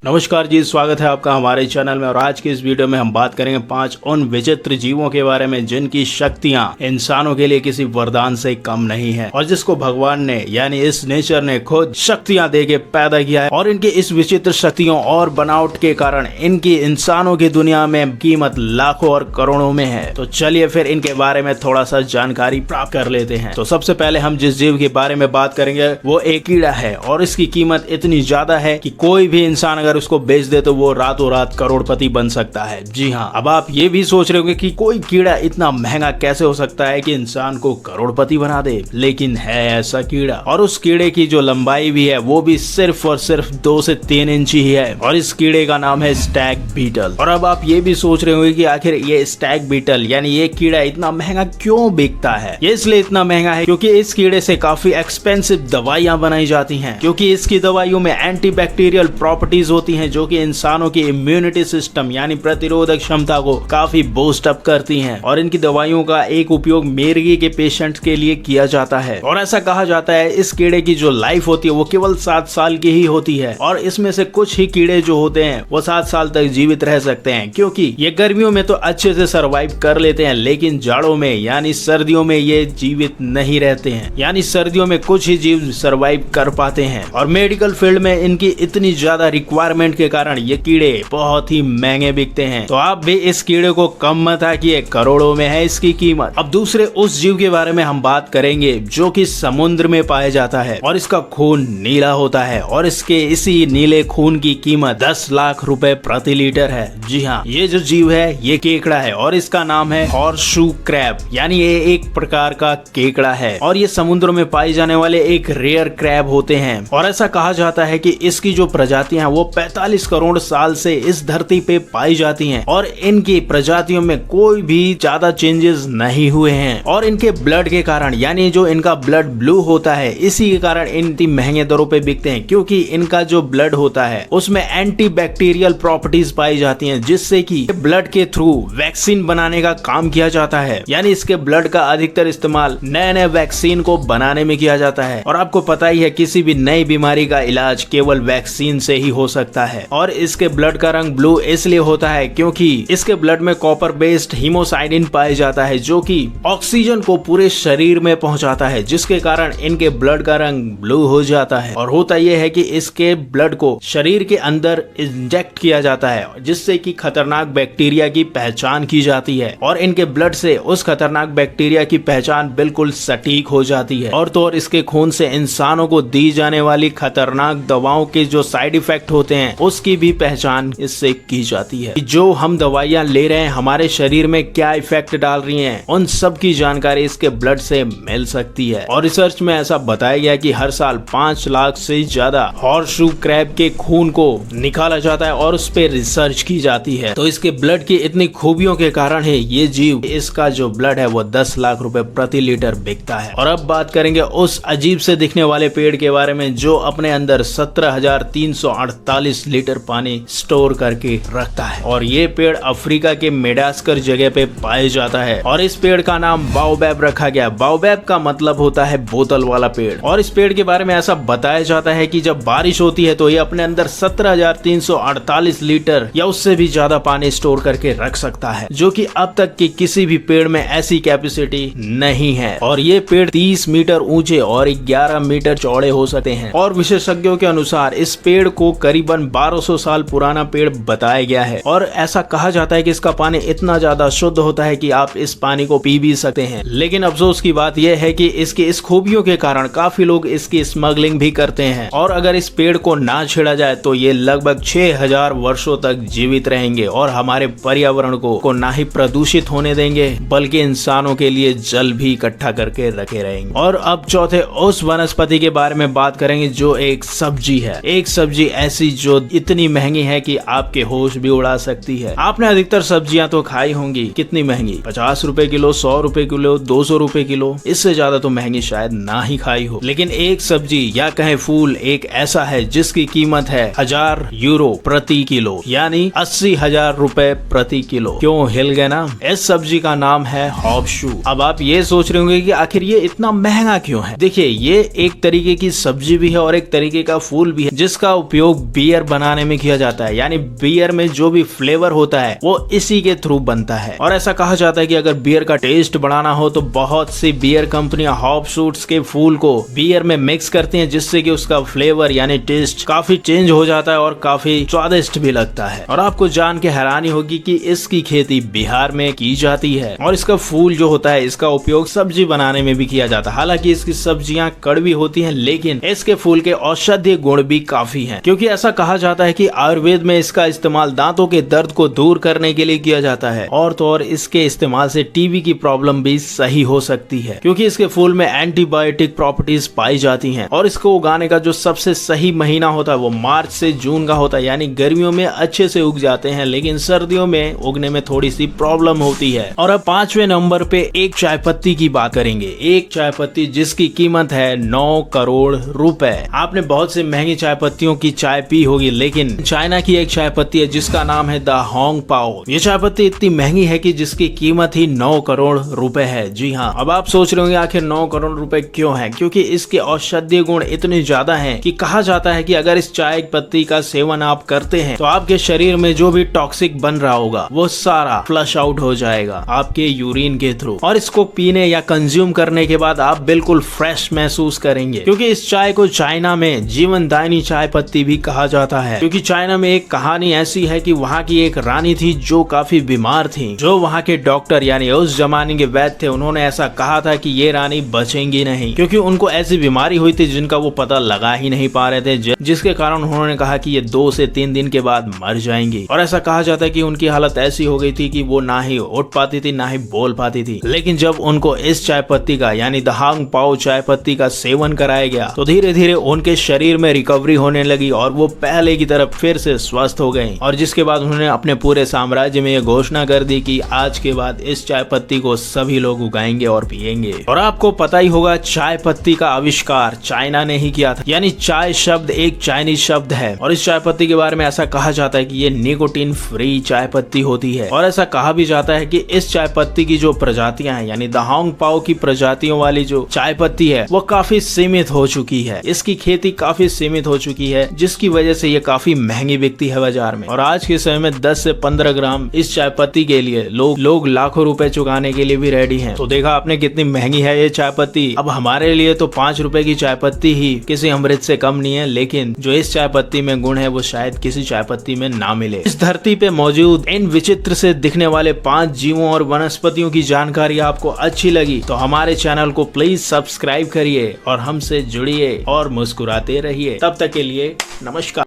नमस्कार जी, स्वागत है आपका हमारे चैनल में। और आज की इस वीडियो में हम बात करेंगे 5 उन विचित्र जीवों के बारे में जिनकी शक्तियां इंसानों के लिए किसी वरदान से कम नहीं है और जिसको भगवान ने यानी इस नेचर ने खुद शक्तियां देके पैदा किया है। और इनकी इस विचित्र शक्तियों और बनावट के कारण इनकी इंसानों की दुनिया में कीमत लाखों और करोड़ों में है। तो चलिए फिर इनके बारे में थोड़ा सा जानकारी प्राप्त कर लेते हैं। तो सबसे पहले हम जिस जीव के बारे में बात करेंगे वो एक कीड़ा है और इसकी कीमत इतनी ज्यादा है कि कोई भी इंसान अगर उसको बेच दे तो वो रातों रात करोड़पति बन सकता है। जी हाँ, अब आप ये भी सोच रहे होंगे कि कोई कीड़ा इतना महंगा कैसे हो सकता है कि इंसान को करोड़पति बना दे, लेकिन है ऐसा कीड़ा। और उस कीड़े की जो लंबाई भी है वो भी सिर्फ और सिर्फ 2 से 3 इंच ही है और इस कीड़े का नाम है स्टैग बीटल। और अब आप ये भी सोच रहे होंगे कि आखिर ये स्टैग बीटल यानी ये कीड़ा इतना महंगा क्यों बिकता है। ये इसलिए इतना महंगा है क्योंकि इस कीड़े से काफी एक्सपेंसिव दवाइयां बनाई जाती हैं, क्योंकि इसकी दवाइयों में एंटीबैक्टीरियल प्रॉपर्टीज होती हैं जो कि इंसानों की इम्यूनिटी सिस्टम यानी प्रतिरोधक क्षमता को काफी बूस्ट अप करती हैं। और इनकी दवाइयों का एक उपयोग मिर्गी के पेशेंट के लिए किया जाता है। और ऐसा कहा जाता है इस कीड़े की जो लाइफ होती है वो केवल 7 साल की ही होती है और इसमें से कुछ ही कीड़े जो होते हैं वो 7 साल तक जीवित रह सकते हैं, क्योंकि ये गर्मियों में तो अच्छे से सर्वाइव कर लेते हैं, लेकिन जाड़ों में यानी सर्दियों में ये जीवित नहीं रहते हैं। यानी सर्दियों में कुछ ही जीव सर्वाइव कर पाते हैं और मेडिकल फील्ड में इनकी इतनी ज्यादा रिक्वायरमेंट के कारण ये कीड़े बहुत ही महंगे बिकते हैं। तो आप भी इस कीड़े को कम मत आकिए, करोड़ों में है इसकी कीमत। अब दूसरे उस जीव के बारे में हम बात करेंगे जो कि समुद्र में पाया जाता है और इसका खून नीला होता है और इसके इसी नीले खून की कीमत 10 लाख रुपए प्रति लीटर है। जी हाँ, ये जो जीव है ये केकड़ा है और इसका नाम है हॉर्सशू क्रैब, यानी ये एक प्रकार का केकड़ा है और ये समुद्र में पाए जाने वाले एक रेयर क्रैब होते हैं। और ऐसा कहा जाता है कि इसकी जो प्रजातियां हैं वो 45 करोड़ साल से इस धरती पे पाई जाती हैं और इनकी प्रजातियों में कोई भी ज्यादा चेंजेस नहीं हुए हैं। और इनके ब्लड के कारण यानी जो इनका ब्लड ब्लू होता है इसी के कारण इतनी महंगे दरों पे बिकते हैं, क्योंकि इनका जो ब्लड होता है उसमें एंटीबैक्टीरियल प्रॉपर्टीज पाई जाती हैं जिससे कि ब्लड के थ्रू वैक्सीन बनाने का काम किया जाता है। यानी इसके ब्लड का अधिकतर इस्तेमाल नए नए वैक्सीन को बनाने में किया जाता है। और आपको पता ही है किसी भी नई बीमारी का इलाज केवल वैक्सीन से ही हो सकता है। और इसके ब्लड का रंग ब्लू इसलिए होता है क्योंकि इसके ब्लड में कॉपर बेस्ड हीमोसाइडिन पाया जाता है जो कि ऑक्सीजन को पूरे शरीर में पहुंचाता है, जिसके कारण इनके ब्लड का रंग ब्लू हो जाता है। और होता यह है कि इसके ब्लड को शरीर के अंदर इंजेक्ट किया जाता है जिससे कि खतरनाक बैक्टीरिया की पहचान की जाती है और इनके ब्लड से उस खतरनाक बैक्टीरिया की पहचान बिल्कुल सटीक हो जाती है। और तो और इसके खून से इंसानों को दी जाने वाली खतरनाक दवाओं के जो साइड इफेक्ट होते हैं उसकी भी पहचान इससे की जाती है। जो हम दवाइयां ले रहे हैं हमारे शरीर में क्या इफेक्ट डाल रही हैं उन सब की जानकारी इसके ब्लड से मिल सकती है। और रिसर्च में ऐसा बताया गया कि हर साल 5 लाख से ज्यादा हॉर्सशू क्रैब के खून को निकाला जाता है और उस पर रिसर्च की जाती है। तो इसके ब्लड की इतनी खूबियों के कारण है ये जीव इसका जो ब्लड है वो 10 लाख रुपए प्रति लीटर बिकता है। और अब बात करेंगे उस अजीब से दिखने वाले पेड़ के बारे में जो अपने अंदर 17,348 लीटर पानी स्टोर करके रखता है। और ये पेड़ अफ्रीका के मेडागास्कर जगह पे पाया जाता है और इस पेड़ का नाम बाओबैब रखा गया। बाओबैब का मतलब होता है बोतल वाला पेड़। और इस पेड़ के बारे में ऐसा बताया जाता है कि जब बारिश होती है तो ये अपने अंदर 17,348 लीटर या उससे भी ज्यादा पानी स्टोर करके रख सकता है, जो कि अब तक के किसी भी पेड़ में ऐसी कैपेसिटी नहीं है। और ये पेड़ 30 मीटर ऊंचे और 11 मीटर चौड़े हो सकते हैं। और विशेषज्ञों के अनुसार इस पेड़ को करीबन 1200 साल पुराना पेड़ बताया गया है। और ऐसा कहा जाता है कि इसका पानी इतना ज्यादा शुद्ध होता है कि आप इस पानी को पी भी सकते हैं। लेकिन अफसोस की बात यह है कि इसकी इस खूबियों के कारण काफी लोग इसकी स्मगलिंग भी करते हैं। और अगर इस पेड़ को ना छेड़ा जाए तो ये लगभग 6000 वर्षों तक जीवित रहेंगे और हमारे पर्यावरण को ना ही प्रदूषित होने देंगे बल्कि इंसानों के लिए जल भी इकट्ठा करके रखे रहेंगे। और अब चौथे उस वनस्पति के बारे में बात करेंगे जो एक सब्जी है। एक सब्जी ऐसी जो इतनी महंगी है कि आपके होश भी उड़ा सकती है। आपने अधिकतर सब्जियां तो खाई होंगी, कितनी महंगी, 50 रुपए किलो, 100 रुपए किलो, 200 रुपए किलो, इससे ज्यादा तो महंगी शायद ना ही खाई हो। लेकिन एक सब्जी या कहे फूल एक ऐसा है जिसकी कीमत है 1000 यूरो प्रति किलो, यानी 80,000 रुपए प्रति किलो। क्यों हिल गए ना? इस सब्जी का नाम है हॉर्सशू। अब आप ये सोच रहे होंगे कि आखिर ये इतना महंगा क्यों है। देखिए, ये एक तरीके की सब्जी भी है और एक तरीके का फूल भी है जिसका उपयोग बियर बियर बनाने में किया जाता है, यानी बियर में जो भी फ्लेवर होता है वो इसी के थ्रू बनता है। और ऐसा कहा जाता है कि अगर बियर का टेस्ट बढ़ाना हो तो बहुत सी बियर कंपनियां हॉप शूट्स के फूल को बियर में मिक्स करती हैं, जिससे कि उसका फ्लेवर यानी टेस्ट काफी चेंज हो जाता है और काफी स्वादिष्ट भी लगता है। और आपको जान के हैरानी होगी कि इसकी खेती बिहार में की जाती है और इसका फूल जो होता है इसका उपयोग सब्जी बनाने में भी किया जाता है। हालांकि इसकी सब्जियां कड़वी होती हैं, लेकिन इसके फूल के औषधीय गुण भी काफी हैं, क्योंकि ऐसा कहा जाता है कि आयुर्वेद में इसका इस्तेमाल दांतों के दर्द को दूर करने के लिए किया जाता है। और तो और इसके इस्तेमाल से टीबी की प्रॉब्लम भी सही हो सकती है, क्योंकि इसके फूल में एंटीबायोटिक प्रॉपर्टीज पाई जाती हैं। और इसको उगाने का जो सबसे सही महीना होता है वो मार्च से जून का होता है, यानी गर्मियों में अच्छे से उग जाते हैं, लेकिन सर्दियों में उगने में थोड़ी सी प्रॉब्लम होती है। और अब 5वें नंबर पे एक चाय पत्ती की बात करेंगे। एक चाय पत्ती जिसकी कीमत है 9 करोड़ रुपए। आपने बहुत से महंगी चाय पत्तियों की चाय पी होगी, लेकिन चाइना की एक चाय पत्ती है जिसका नाम है द होंग पाओ। ये चाय पत्ती इतनी महंगी है कि जिसकी कीमत ही 9 करोड़ रुपए है। जी हाँ, अब आप सोच रहे होंगे आखिर 9 करोड़ रुपए क्यों है? क्योंकि इसके औषधीय गुण इतने ज्यादा हैं कि कहा जाता है कि अगर इस चाय पत्ती का सेवन आप करते हैं तो आपके शरीर में जो भी टॉक्सिक बन रहा होगा वो सारा फ्लश आउट हो जाएगा आपके यूरिन के थ्रू। और इसको पीने या कंज्यूम करने के बाद आप बिल्कुल फ्रेश महसूस करेंगे, क्योंकि इस चाय को चाइना में जीवनदायिनी चाय पत्ती भी कहा जाता है। क्योंकि चाइना में एक कहानी ऐसी है कि वहाँ की एक रानी थी जो काफी बीमार थी। जो वहाँ के डॉक्टर यानी उस जमाने के वैद्य थे, उन्होंने ऐसा कहा था कि ये रानी बचेंगी नहीं, क्योंकि उनको ऐसी बीमारी हुई थी जिनका वो पता लगा ही नहीं पा रहे थे, जिसके कारण उन्होंने कहा कि ये 2 से 3 दिन के बाद मर जाएंगी। और ऐसा कहा जाता है कि उनकी हालत ऐसी हो गई थी कि वो ना ही उठ पाती थी ना ही बोल पाती थी। लेकिन जब उनको इस चाय पत्ती का यानी द होंग पाओ चाय पत्ती का सेवन कराया गया तो धीरे धीरे उनके शरीर में रिकवरी होने लगी और वो पहले की तरफ फिर से स्वस्थ हो गए। और जिसके बाद उन्होंने अपने पूरे साम्राज्य में ये घोषणा कर दी कि आज के बाद इस चाय पत्ती को सभी लोग उगाएंगे और पिएंगे। और आपको पता ही होगा चाय पत्ती का आविष्कार चाइना ने ही किया था, यानी चाय शब्द एक चाइनीज शब्द है। और इस चाय पत्ती के बारे में ऐसा कहा जाता है कि ये निकोटीन फ्री चाय पत्ती होती है। और ऐसा कहा भी जाता है कि इस चाय पत्ती की जो प्रजातियां हैं यानी द होंग पाओ की प्रजातियों वाली जो चाय पत्ती है वो काफी सीमित हो चुकी है। इसकी खेती काफी सीमित हो चुकी है, जिसकी वजह से ये काफी महंगी बिकती है बाजार में। और आज के समय में 10 से 15 ग्राम इस चाय पत्ती के लिए लोग लाखों रुपए चुकाने के लिए भी रेडी हैं। तो देखा आपने कितनी महंगी है ये चाय पत्ती। अब हमारे लिए तो 5 रुपए की चाय पत्ती ही किसी अमृत से कम नहीं है, लेकिन जो इस चाय पत्ती में गुण है वो शायद किसी चाय पत्ती में ना मिले। इस धरती पे मौजूद इन विचित्र से दिखने वाले 5 जीवों और वनस्पतियों की जानकारी आपको अच्छी लगी तो हमारे चैनल को प्लीज सब्सक्राइब करिए और हमसे जुड़िए और मुस्कुराते रहिए। तब तक के लिए नमस्कार।